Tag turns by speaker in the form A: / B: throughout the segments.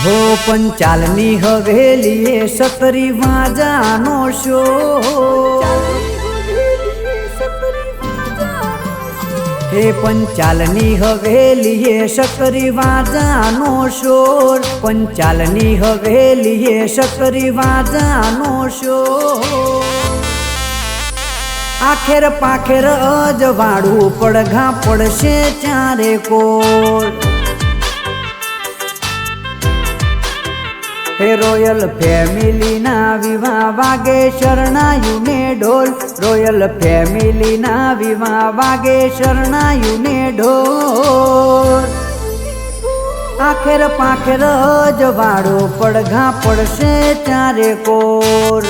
A: હો પંચાલની હવેલીએ સતરી વાજાનો શોર, હે પંચાલની હવેલીએ સતરી વાજાનો શોર, પંચાલની હવેલીએ સતરી વાજાનો શોર। આખેર પાખેર અજવાળું પડઘા પડશે ચારે કોર। હે રોયલ ફેમિલી ના વિવાહ વાગે શરણાયું ને ઢોલ, રોયલ ફેમિલી ના વિવાહ વાગે શરણાયું ને ઢોલ। આખેર પાખેર અજવાળું પડઘા પડશે ચારે કોર।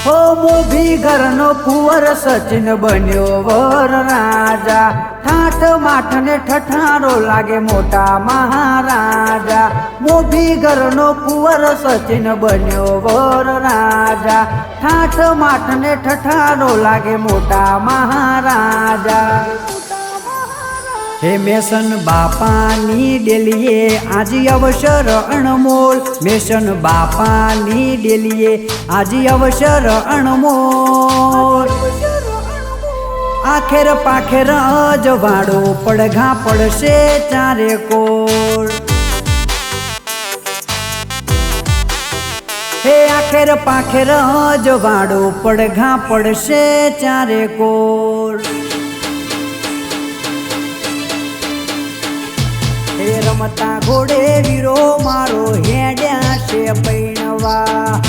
A: હો મોભી ઘરનો કુંવર સચિન બન્યો વર રાજા, ઠાઠ માઠ ને ઠઠારો લાગે મોટા મહારાજા। મોભી ઘરનો કુંવર સચિન બન્યો વર રાજા, ઠાઠ માઠ ને ઠઠારો લાગે મોટા મહારાજા। હે મેસન બાપાની ડેલીએ આજે અવસર અણમોલ, મેસન બાપાની ડેલીએ આજે અવસર અણમોલ। આખેર પાખેર અજવાળો પડઘા પડશે ચારે કોર। હે આખેર પાખેર અજવાળો પડઘા પડશે ચારે કોર। હે રમતા ઘોડે વીરો મારો હેડ્યા છે પૈણવા,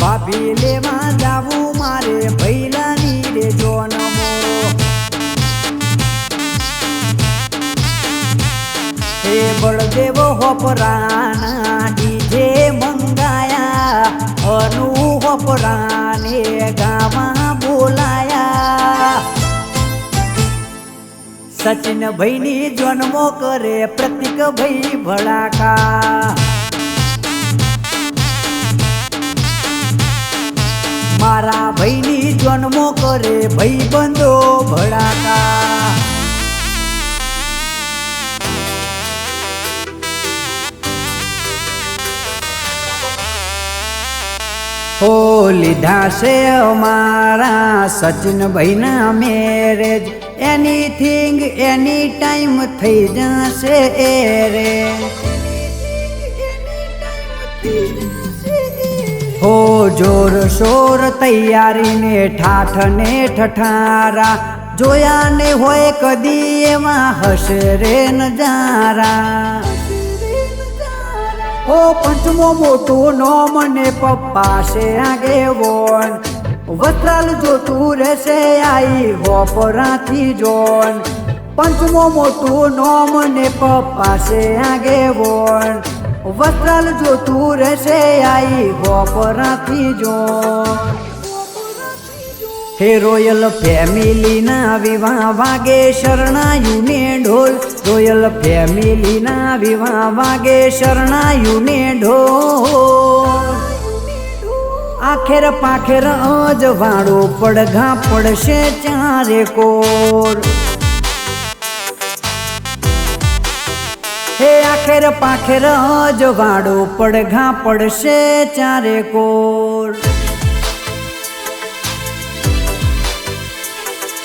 A: ભાભી લેવા જાવું મારે ભૈલાની રે જોનમો। હે બળદેવ હોપરાના ડીજે મંગાયા, અનુ હોપરાને ગાવા બોલાયા। સચિન ભાઈની જન્મો કરે પ્રતિક ભાઈ ભડાકા, મારા ભાઈની જન્મો કરે ભાઈ બંધો ભડાકા। હો લીધા છે અમારા સચિન ભાઈના મેરેજ, એનીથિંગ એની ટાઈમ થઈ જશે એરેન્જ। હો જોર શોર તૈયારી ને ઠાઠ ને ઠઠારા, જોયા ને હોય કદી એમાં હશે રે નજારા। ઓ પંચમો મોટું નોમ ને પપ્પા છે આગેવોન, વસ્ત્રાલ જોતું રહેશે આઈ હોપરાથી જોન। પંચમો મોટું નોમ ને પપ્પા છે આગેવોન, વસ્ત્રાલ જોતું રહેશે આઈ હોપરાથી જોન। હે રોયલ ફેમિલી ના વિવાહ વાગે શરણાયું ને ઢોલ, રોયલ ફેમિલી ના વિવાહ વાગે શરણાયું ને ઢોલ। આખેર પાખેર અજવાળો પડઘા પડશે ચારે કોર। હે આખેર પાખેર અજવાળો પડઘા પડશે ચારે કોર।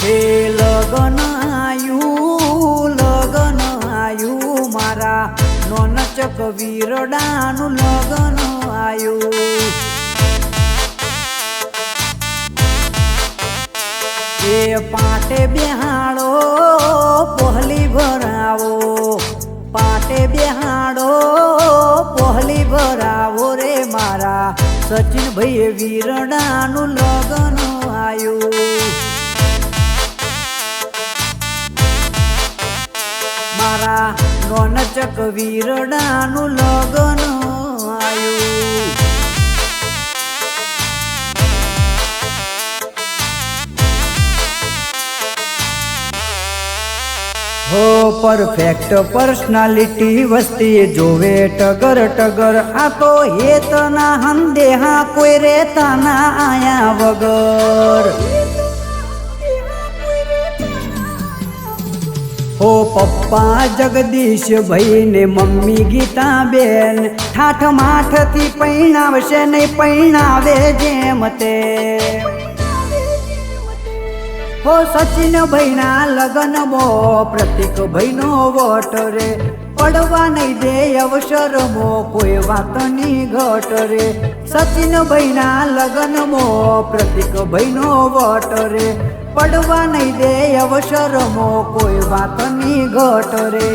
A: હે લગન આયું મારા નોનચક વીરડાનું લગન આયું। એ પાટે બેહાડો પહલી ભરાવો, પાટે બેહાડો પહલી ભરાવો રે મારા સચિન ભાઈ વીરડાનું લગન આયું। મારા નોનચક વીરડાનું લગન આયું। હો પરફેક્ટ પર્સનાલિટી વસ્તી જોવે ટગર ટગર, આ તો હેતના હંદેહા કોઈ રેતા ના આયા વગર। પપ્પા જગદીશ ભાઈ ને મમ્મી ગીતા બેન ઠાઠ માઠથી પૈણાવશે નહીં પૈણાવે જેમ તે હો સચિન ભાઈના લગનમાં પ્રતિક ભાઈનો વોટ રે પડવા નહીં દે અવસરમો કોઈ વાતની ઘટ રે સચિન ભાઈના લગનમાં પ્રતિક ભાઈનો વોટ રે પડવા નહીં દે અવસરમો કોઈ વાતની ઘટ રે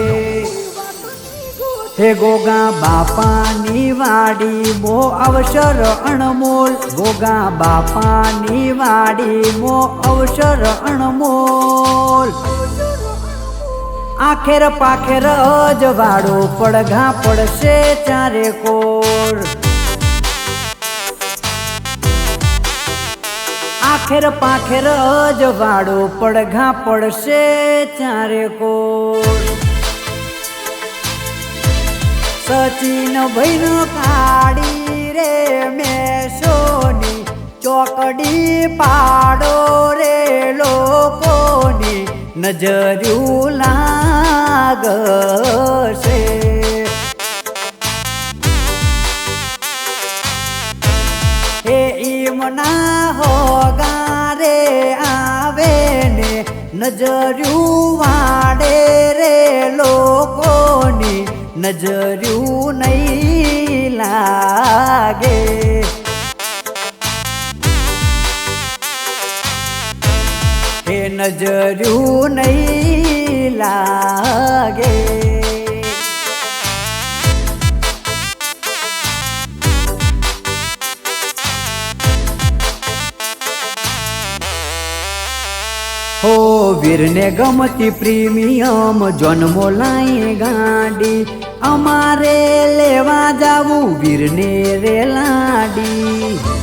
A: હે ગોગા બાપાની વાડી મો અવસર અણમોલ ગોગા બાપાની વાડી મો અવસર અણમોલ આખેર પાખેર અજવાળો પડઘા પડશે ચારે કોર આખેર પાખેર અજવાળો પડઘા પડશે ચારે કોર સચિન ભાઈનો કાળી રે મેસોની ચોકડી પાડો રે લોકોની નજર્યું લાગશે હે ઈમના હોગા રે આવે ને નજર્યું વાડે રે લોકોની નજર્યું નહીં લાગે હે નજર્યું નહીં લાગે હો વીરને ગમતી પ્રીમિયમ જન્મો લાય ગાડી અમારે લેવા જાવું વીરને રે લાડી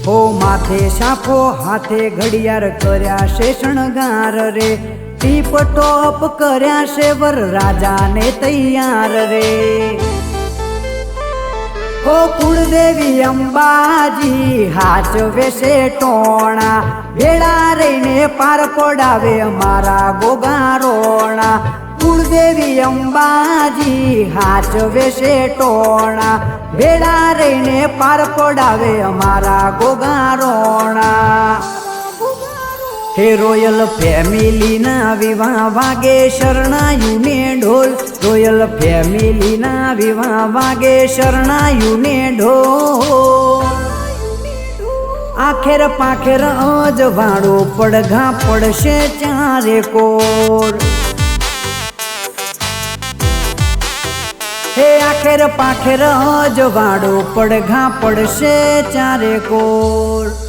A: હો માથે સાફો હાથે ઘડિયાળ કર્યા છે શણગાર રે ટીપ ટોપ કર્યા છે વર રાજાને તૈયાર રે હો કુળદેવી અંબાજી હાચવે છે ટોણા ભેળા રહીને પાર પડાવે મારા ગોગારોણા કુળદેવી અંબાજી હાચવે છે ટોણા ભેળા રહીને પાર પડાવે અમારા ગોગારોણા હે રોયલ ફેમિલીના વિવાહ વાગે શરણાયુને ઢોલ રોયલ ફેમિલીના વિવાહ વાગે શરણાયુને ઢોલ આખેર પાખેર અજવાળો પડઘા પડશે ચારે કોર હે આખેર પાખેર અજવાળો પડઘા પડશે ચારે કોર